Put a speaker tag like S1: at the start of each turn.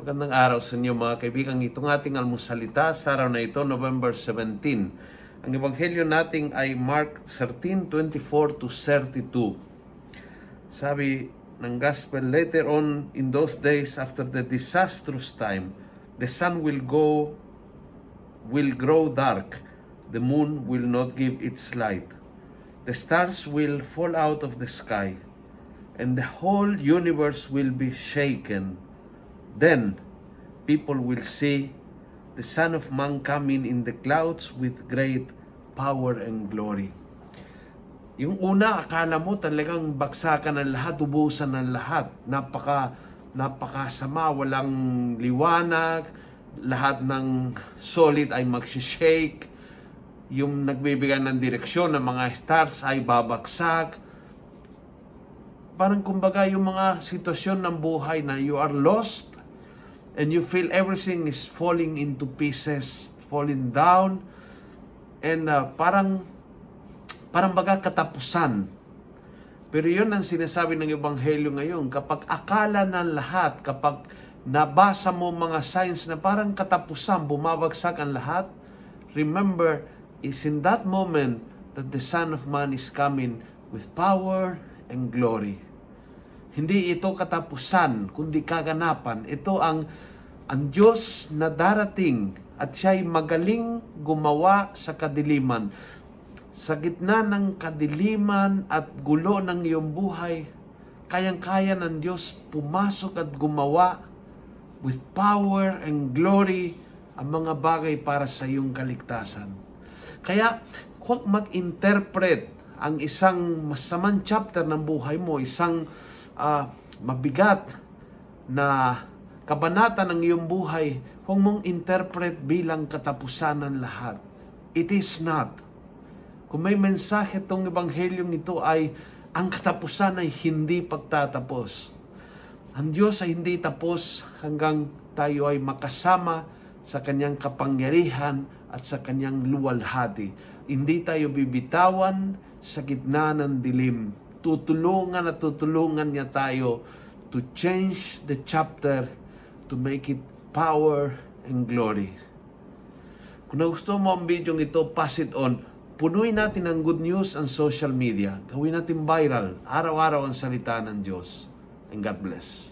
S1: Magandang araw sa inyo mga kaibigan. Itong ating almusalita sa araw na ito, November 17. Ang ebanghelyo natin ay Mark 13:24 to 32. Sabi ng gospel, later on in those days after the disastrous time, the sun will grow dark, the moon will not give its light, the stars will fall out of the sky, and the whole universe will be shaken. Then people will see the Son of Man coming in the clouds with great power and glory. Yung una, akala mo talagang baksakan ng lahat, ubusan ng lahat. Napakasama, walang liwanag, lahat ng solid ay magsishake, yung nagbibigay ng direksyon ng mga stars ay babagsak. Parang kumbaga yung mga sitwasyon ng buhay na you are lost and you feel everything is falling into pieces, falling down, and parang baga katapusan. Pero yun ang sinasabi ng Ebanghelyo ngayon, kapag akala ng lahat, kapag nabasa mo mga signs na parang katapusan, bumabagsak ang lahat, remember, is in that moment that the Son of Man is coming with power and glory. Hindi ito katapusan, kundi kaganapan. Ito ang Diyos na darating at siya'y magaling gumawa sa kadiliman. Sa gitna ng kadiliman at gulo ng iyong buhay, kayang-kaya ng Diyos pumasok at gumawa with power and glory ang mga bagay para sa iyong kaligtasan. Kaya, huwag mag-interpret ang isang masamang chapter ng buhay mo, isang mabigat na kabanata ng iyong buhay, huwag mong interpret bilang katapusan ng lahat. It is not. Kung may mensahe itong ebanghelyong ito ay ang katapusan ay hindi pagtatapos. Ang Diyos ay hindi tapos hanggang tayo ay makasama sa kanyang kapangyarihan at sa kanyang luwalhati. Hindi tayo bibitawan sa gitna ng dilim. Tutulungan at tutulungan niya tayo to change the chapter, to make it power and glory. Kung gusto mo ang video ito, pass it on. Punuin natin ang good news ang social media. Gawin natin viral. Araw-araw ang salita ng Diyos. And God bless.